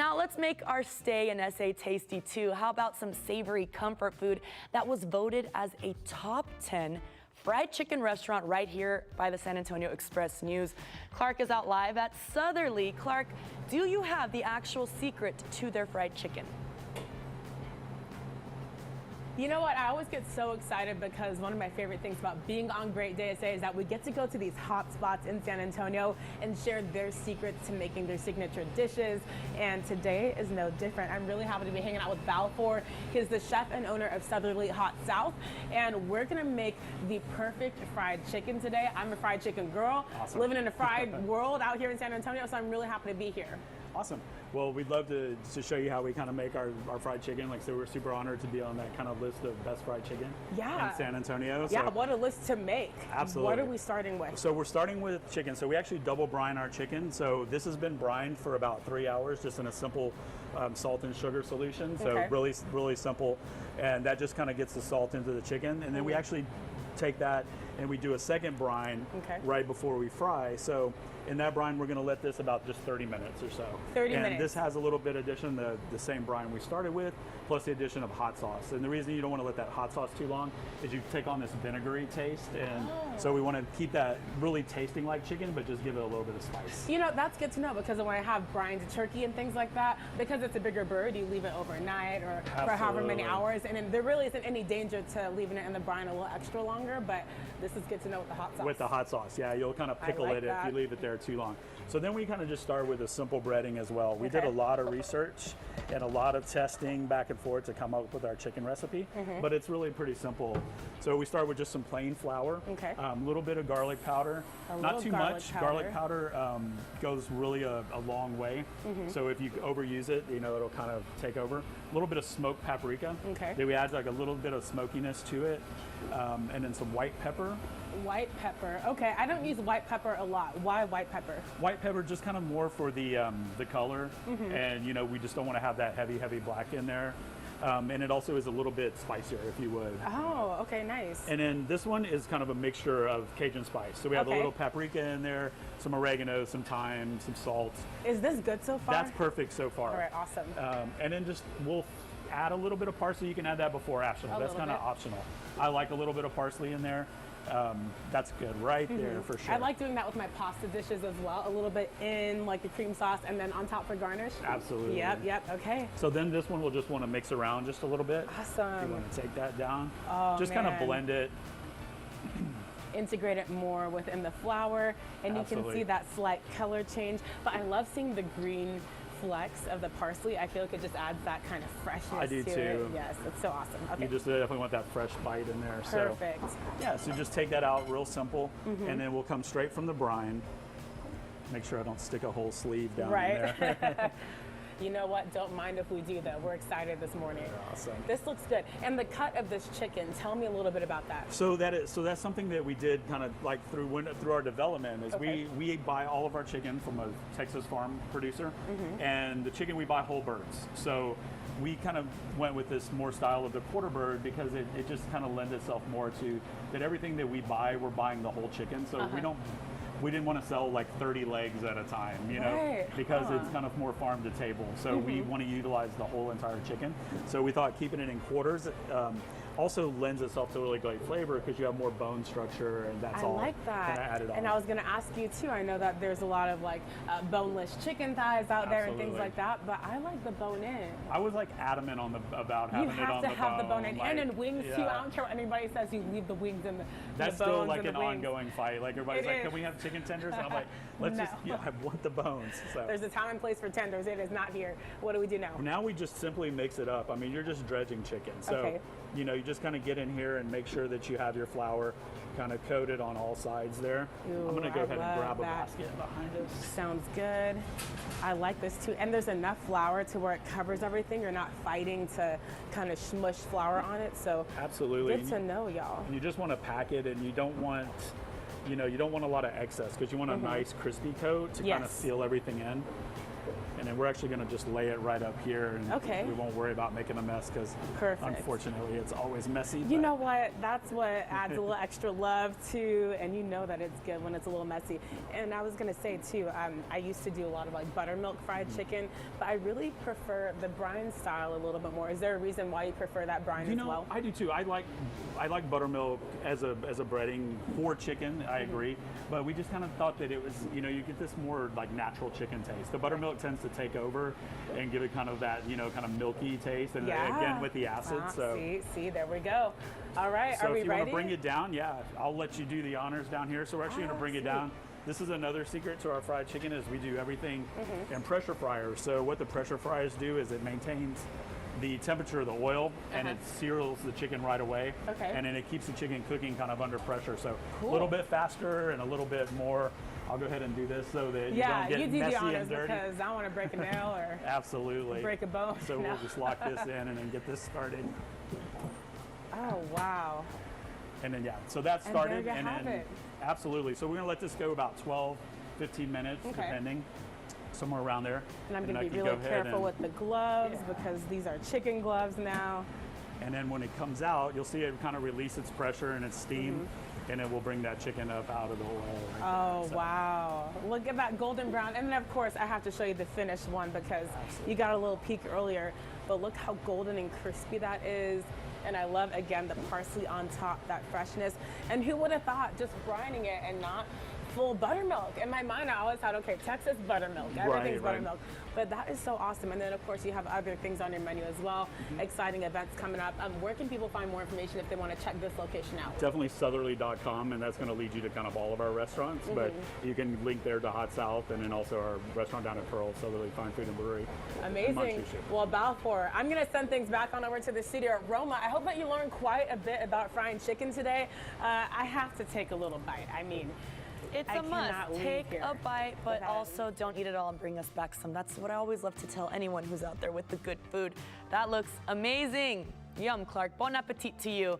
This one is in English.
Now let's make our stay in SA tasty too. How about some savory comfort food that was voted as a top 10 fried chicken restaurant right here by the San Antonio Express News. Clark is out live at Southerleigh. Clark, do you have the actual secret to their fried chicken? You know what, I always get so excited because one of my favorite things about being on Great Day SA is that we get to go to these hot spots in San Antonio and share their secrets to making their signature dishes. And today is no different. I'm really happy to be hanging out with Balfour. He's the chef and owner of Southerleigh Hot South. And we're gonna make the perfect fried chicken today. I'm a fried chicken girl, living in a fried world out here in San Antonio, so I'm really happy to be here. Awesome. Well, we'd love to show you how we kind of make our fried chicken. Like, so we're super honored to be on that kind of list of best fried chicken in San Antonio. Yeah, what a list to make. Absolutely. What are we starting with? So we're starting with chicken. So we actually double brine our chicken. So this has been brined for about 3 hours, just in a simple salt and sugar solution. So really simple. And that just kind of gets the salt into the chicken. And then we actually take that and we do a second brine right before we fry. So in that brine, we're going to let this about just 30 minutes or so. 30 minutes. And this has a little bit addition, the same brine we started with, plus the addition of hot sauce. And the reason you don't want to let that hot sauce too long is you take on this vinegary taste. And so we want to keep that really tasting like chicken, but just give it a little bit of spice. You know, that's good to know, because when I have brined turkey and things like that, because it's a bigger bird, you leave it overnight or for however many hours. And then there really isn't any danger to leaving it in the brine a little extra longer, but this is good to know with the hot sauce. With the hot sauce, yeah, you'll kind of pickle it if you leave it there too long. So then we kind of just start with a simple breading as well. We did a lot of research and a lot of testing back and forth to come up with our chicken recipe, but it's really pretty simple. So we start with just some plain flour, a little bit of garlic powder, not too much. Garlic powder goes really a long way. So if you overuse it, you know, it'll kind of take over. A little bit of smoked paprika. Then we add like a little bit of smokiness to it, and then some white pepper. White pepper. Okay, I don't use white pepper a lot. Why white pepper? White pepper just kind of more for the color, and you know, we just don't want to have that heavy black in there. And it also is a little bit spicier, if you would. Oh, okay, nice. And then this one is kind of a mixture of Cajun spice. So we have a little paprika in there, some oregano, some thyme, some salt. Is this good so far? That's perfect so far. All right, awesome. And then we'll add a little bit of parsley. You can add that before or after. That's kind of optional. I like a little bit of parsley in there. That's good right there for sure. I like doing that with my pasta dishes as well. A little bit in like the cream sauce and then on top for garnish. Absolutely. Yep, okay. So then this one we'll just want to mix around just a little bit. Awesome. You want to take that down. Oh, just kind of blend it. Integrate it more within the flour, and you can see that slight color change. But I love seeing the green flecks of the parsley. I feel like it just adds that kind of freshness I do to too. it. Yes, it's so awesome. Okay. You just definitely want that fresh bite in there. Perfect. So, yeah, so just take that out real simple, and then we'll come straight from the brine. Make sure I don't stick a whole sleeve down in there. You know what? Don't mind if we do, though. We're excited this morning. Awesome. This looks good. And the cut of this chicken, tell me a little bit about that. So that's something that we did kind of like through our development is we buy all of our chicken from a Texas farm producer, and the chicken we buy whole birds. So we kind of went with this more style of the quarter bird because it just kind of lends itself more to that everything that we buy, we're buying the whole chicken. So we didn't want to sell like 30 legs at a time, you know, because it's kind of more farm to table. So we want to utilize the whole entire chicken. So we thought keeping it in quarters also lends itself to really great flavor because you have more bone structure, and that's all like that. Added on. And I was going to ask you too, I know that there's a lot of like boneless chicken thighs out there and things like that, but I like the bone in. I was like adamant about having it on the bone. You have to have the bone in. Like, and in wings too. I don't care what anybody says, you leave the wings in the That's the bones still like an wings. Ongoing fight. Like everybody's like, can we have chicken tenders? And I'm like, let's just, I want the bones. So. There's a time and place for tenders. It is not here. What do we do now? Now we just simply mix it up. I mean, you're just dredging chicken. So, you know, you just kind of get in here and make sure that you have your flour kind of coated on all sides there. Ooh, I'm going to go ahead and grab a basket behind us. Sounds good. I like this too. And there's enough flour to where it covers everything. You're not fighting to kind of smush flour on it. So absolutely. Good to know, y'all. And you just want to pack it, and you don't want, you know, you don't want a lot of excess because you want a nice crispy coat to kind of seal everything in. And then we're actually going to just lay it right up here, and Okay. we won't worry about making a mess because Perfect. unfortunately it's always messy. You know what? That's what adds a little extra love to, and you know that it's good when it's a little messy. And I was gonna say too, I used to do a lot of like buttermilk fried chicken, but I really prefer the brine style a little bit more. Is there a reason why you prefer that brine as well? I do too. I like buttermilk as a breading for chicken. I agree, but we just kind of thought that it was, you get this more like natural chicken taste. The buttermilk tends to take over and give it kind of that, kind of milky taste, and again with the acid. So see, there we go. All right, so are we if you ready? want to bring it down, yeah, I'll let you do the honors down here. So we're actually going to bring it down. This is another secret to our fried chicken is we do everything in pressure fryers. So what the pressure fryers do is it maintains the temperature of the oil and it seals the chicken right away. Okay. And then it keeps the chicken cooking kind of under pressure. So a little bit faster and a little bit more. I'll go ahead and do this so that you don't get you do messy the honors and dirty. because I want to break a nail or Absolutely. break a bone. So No. we'll just lock this in and then get this started. Oh, wow. And then, so that's And started. there you have then, it. absolutely. So we're going to let this go about 12, 15 minutes, depending, somewhere around there. And I'm going I to be can really go ahead careful and- with the gloves because these are chicken gloves now. And then when it comes out, you'll see it kind of release its pressure and its steam, and it will bring that chicken up out of the oil. Oh, wow. Look at that golden brown. And then, of course, I have to show you the finished one because you got a little peek earlier. But look how golden and crispy that is. And I love, again, the parsley on top, that freshness. And who would have thought just brining it and not full buttermilk? In my mind, I always thought, okay, Texas buttermilk, everything's Right. buttermilk. But that is so awesome. And then, of course, you have other things on your menu as well. Exciting events coming up. Where can people find more information if they want to check this location out? Definitely Southerleigh.com, and that's going to lead you to kind of all of our restaurants. But you can link there to Hot South, and then also our restaurant down in Pearl, Southerleigh Fine Food and Brewery. Amazing. Well, Balfour, I'm going to send things back on over to the studio. Roma, I hope that you learned quite a bit about frying chicken today. I have to take a little bite. I mean, It's I a must. cannot leave Take here a bite, but without also don't eat it all and bring us back some. That's what I always love to tell anyone who's out there with the good food. That looks amazing. Yum, Clark. Bon appetit to you.